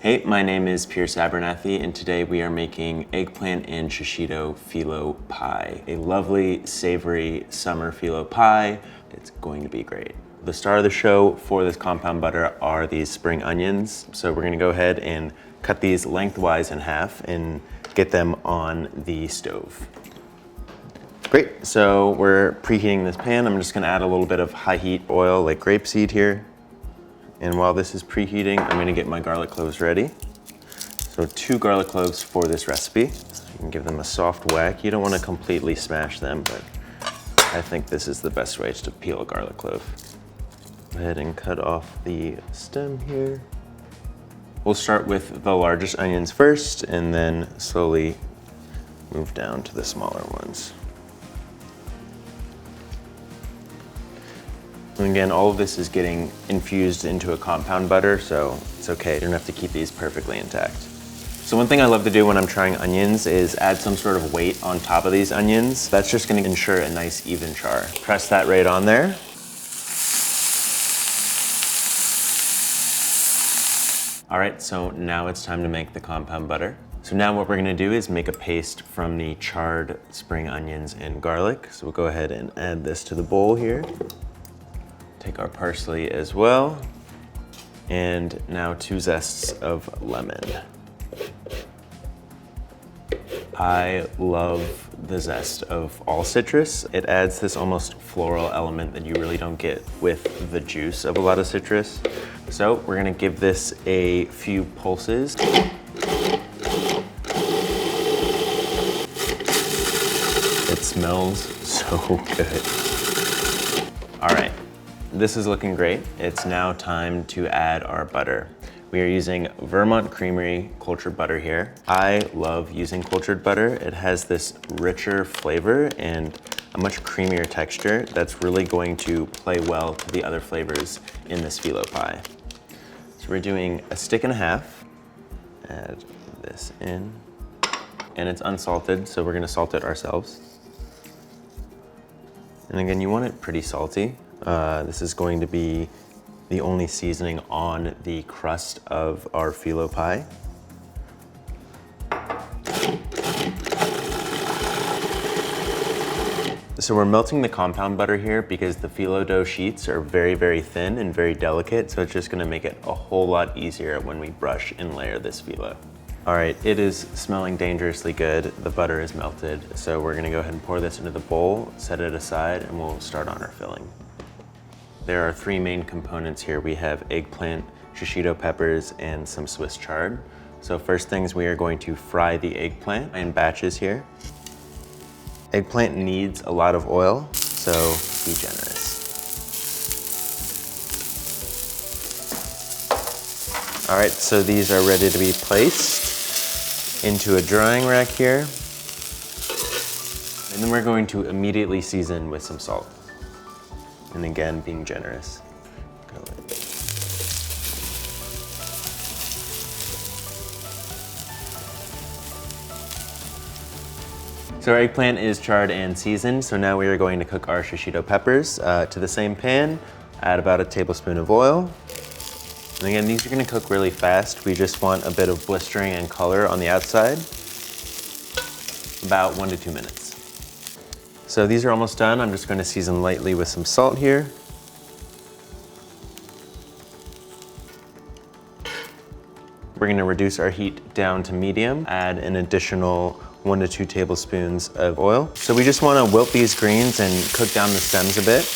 Hey, my name is Pierce Abernathy, and today we are making eggplant and shishito phyllo pie. A lovely, savory summer phyllo pie. It's going to be great. The star of the show for this compound butter are these spring onions. So we're gonna go ahead and cut these lengthwise in half and get them on the stove. Great, so we're preheating this pan. I'm just gonna add a little bit of high heat oil like grapeseed here. And while this is preheating, I'm gonna get my garlic cloves ready. So 2 garlic cloves for this recipe. You can give them a soft whack. You don't wanna completely smash them, but I think this is the best way to peel a garlic clove. Go ahead and cut off the stem here. We'll start with the largest onions first and then slowly move down to the smaller ones. And again, all of this is getting infused into a compound butter, so it's okay. You don't have to keep these perfectly intact. So one thing I love to do when I'm trying onions is add some sort of weight on top of these onions. That's just gonna ensure a nice even char. Press that right on there. All right, so now it's time to make the compound butter. So now what we're gonna do is make a paste from the charred spring onions and garlic. So we'll go ahead and add this to the bowl here. Take our parsley as well. And now 2 zests of lemon. I love the zest of all citrus. It adds this almost floral element that you really don't get with the juice of a lot of citrus. So we're gonna give this a few pulses. It smells so good. All right. This is looking great. It's now time to add our butter. We are using Vermont Creamery cultured butter here. I love using cultured butter. It has this richer flavor and a much creamier texture that's really going to play well to the other flavors in this phyllo pie. So we're doing 1.5 sticks. Add this in. And it's unsalted, so we're gonna salt it ourselves. And again, you want it pretty salty. This is going to be the only seasoning on the crust of our phyllo pie. So we're melting the compound butter here because the phyllo dough sheets are very, very thin and very delicate, so it's just gonna make it a whole lot easier when we brush and layer this phyllo. All right, it is smelling dangerously good. The butter is melted, so we're gonna go ahead and pour this into the bowl, set it aside, and we'll start on our filling. There are 3 main components here. We have eggplant, shishito peppers, and some Swiss chard. So first things, we are going to fry the eggplant in batches here. Eggplant needs a lot of oil, so be generous. All right, so these are ready to be placed into a drying rack here. And then we're going to immediately season with some salt. And again, being generous. Go ahead. So our eggplant is charred and seasoned, so now we are going to cook our shishito peppers to the same pan. Add about 1 tablespoon of oil. And again, these are gonna cook really fast. We just want a bit of blistering and color on the outside. About 1 to 2 minutes. So these are almost done. I'm just going to season lightly with some salt here. We're going to reduce our heat down to medium, add an additional 1 to 2 tablespoons of oil. So we just want to wilt these greens and cook down the stems a bit.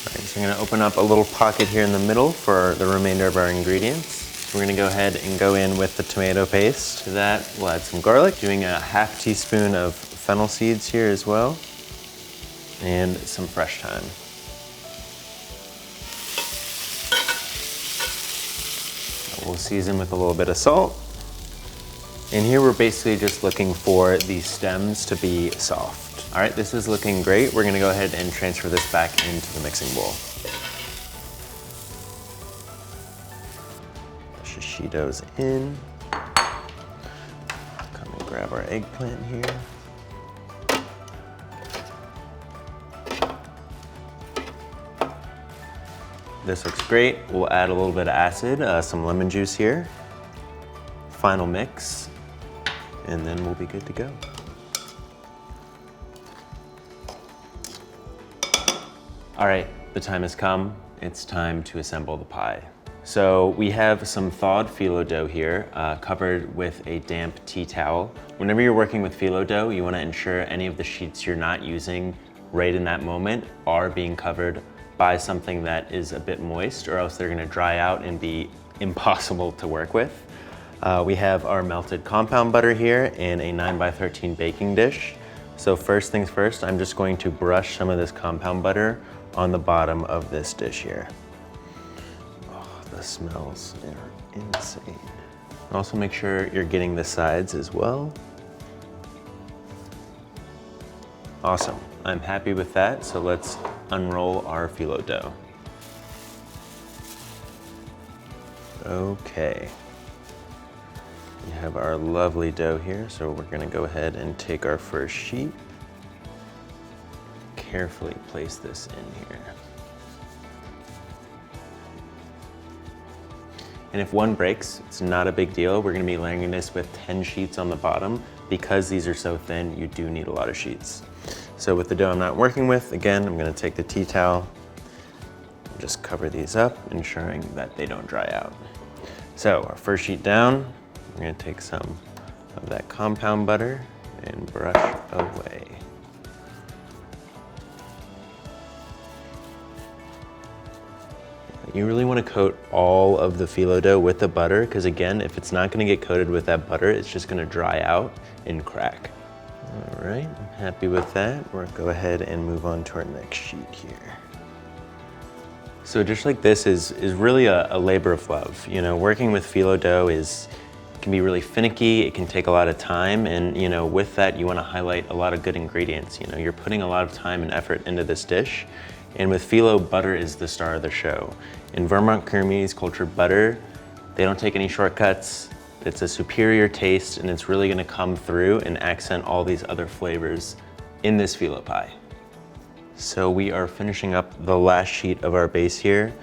All right, so I'm going to open up a little pocket here in the middle for the remainder of our ingredients. We're gonna go ahead and go in with the tomato paste. To that, we'll add some garlic, doing a 1/2 teaspoon of fennel seeds here as well, and some fresh thyme. We'll season with a little bit of salt. And here we're basically just looking for the stems to be soft. All right, this is looking great. We're gonna go ahead and transfer this back into the mixing bowl. Shishito's in. Come and grab our eggplant here. This looks great. We'll add a little bit of acid, some lemon juice here. Final mix, and then we'll be good to go. All right, the time has come. It's time to assemble the pie. So we have some thawed phyllo dough here, covered with a damp tea towel. Whenever you're working with phyllo dough, you wanna ensure any of the sheets you're not using right in that moment are being covered by something that is a bit moist, or else they're gonna dry out and be impossible to work with. We have our melted compound butter here in a 9x13 baking dish. So first things first, I'm just going to brush some of this compound butter on the bottom of this dish here. The smells are insane. Also make sure you're getting the sides as well. Awesome, I'm happy with that, so let's unroll our phyllo dough. Okay, we have our lovely dough here, so we're gonna go ahead and take our first sheet, carefully place this in here. And if one breaks, it's not a big deal. We're gonna be layering this with 10 sheets on the bottom. Because these are so thin, you do need a lot of sheets. So with the dough I'm not working with, again, I'm gonna take the tea towel and just cover these up, ensuring that they don't dry out. So our first sheet down, we're gonna take some of that compound butter and brush away. You really want to coat all of the phyllo dough with the butter, because again, if it's not going to get coated with that butter, it's just going to dry out and crack. All right, I'm happy with that. We'll go ahead and move on to our next sheet here. So just like this is really a labor of love. You know, working with phyllo dough can be really finicky, it can take a lot of time, and you know, with that, you want to highlight a lot of good ingredients. You know, you're putting a lot of time and effort into this dish. And with phyllo, butter is the star of the show. In Vermont Creamery's cultured butter, they don't take any shortcuts. It's a superior taste, and it's really gonna come through and accent all these other flavors in this phyllo pie. So we are finishing up the last sheet of our base here.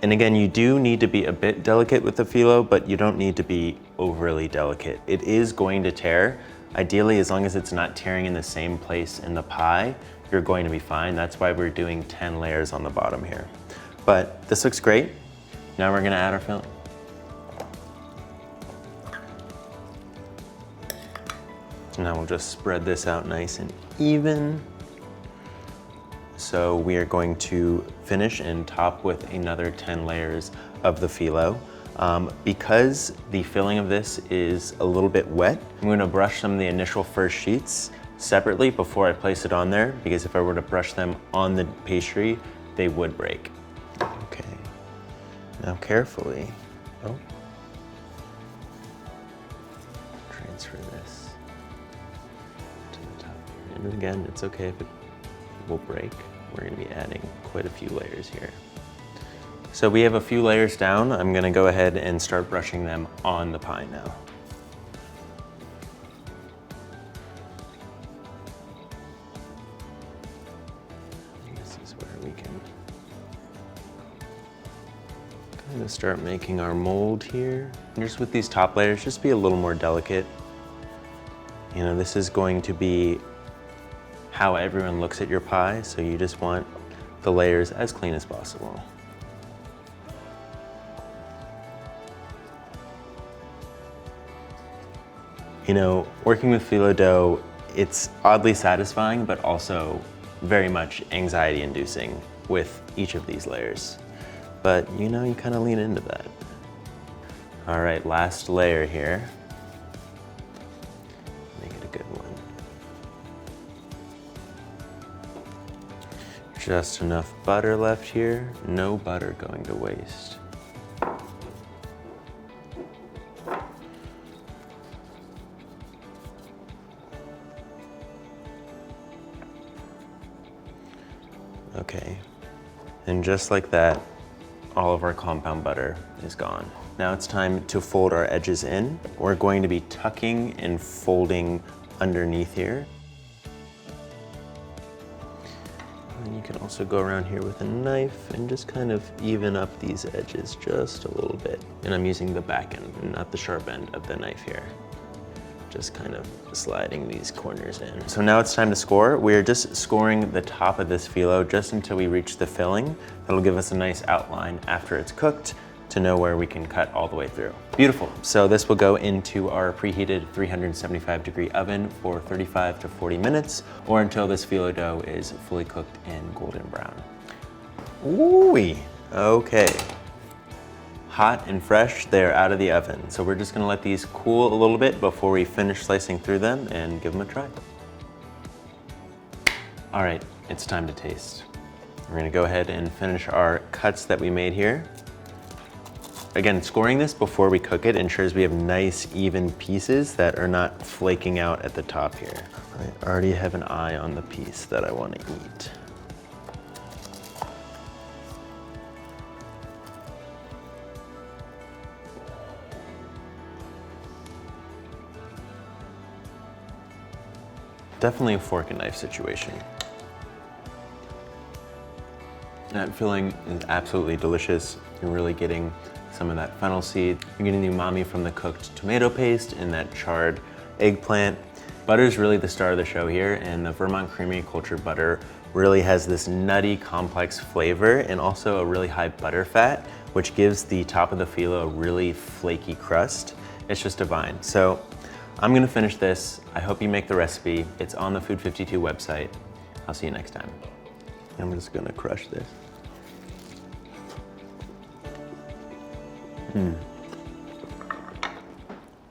And again, you do need to be a bit delicate with the phyllo, but you don't need to be overly delicate. It is going to tear. Ideally, as long as it's not tearing in the same place in the pie, you're going to be fine. That's why we're doing 10 layers on the bottom here. But this looks great. Now we're gonna add our filling. Now we'll just spread this out nice and even. So we are going to finish and top with another 10 layers of the phyllo. Because the filling of this is a little bit wet, I'm gonna brush some of the initial first sheets separately before I place it on there, because if I were to brush them on the pastry, they would break. Okay, now carefully, transfer this to the top. And again, it's okay if it will break. We're gonna be adding quite a few layers here. So we have a few layers down. I'm gonna go ahead and start brushing them on the pie now. Start making our mold here. And just with these top layers, just be a little more delicate. You know, this is going to be how everyone looks at your pie, so you just want the layers as clean as possible. You know, working with phyllo dough, it's oddly satisfying, but also very much anxiety inducing with each of these layers. But you know, you kind of lean into that. All right, last layer here. Make it a good one. Just enough butter left here. No butter going to waste. Okay, and just like that, all of our compound butter is gone. Now it's time to fold our edges in. We're going to be tucking and folding underneath here. And you can also go around here with a knife and just kind of even up these edges just a little bit. And I'm using the back end, not the sharp end of the knife here. Just kind of sliding these corners in. So now it's time to score. We're just scoring the top of this phyllo just until we reach the filling. That'll give us a nice outline after it's cooked to know where we can cut all the way through. Beautiful. So this will go into our preheated 375-degree oven for 35 to 40 minutes, or until this phyllo dough is fully cooked and golden brown. Ooh-wee. Okay. Hot and fresh, they're out of the oven. So we're just gonna let these cool a little bit before we finish slicing through them and give them a try. All right, it's time to taste. We're gonna go ahead and finish our cuts that we made here. Again, scoring this before we cook it ensures we have nice, even pieces that are not flaking out at the top here. I already have an eye on the piece that I want to eat. Definitely a fork and knife situation. That filling is absolutely delicious. You're really getting some of that fennel seed. You're getting the umami from the cooked tomato paste and that charred eggplant. Butter is really the star of the show here, and the Vermont Creamery cultured butter really has this nutty, complex flavor and also a really high butter fat, which gives the top of the phyllo a really flaky crust. It's just divine. So I'm gonna finish this. I hope you make the recipe. It's on the Food52 website. I'll see you next time. I'm just gonna crush this.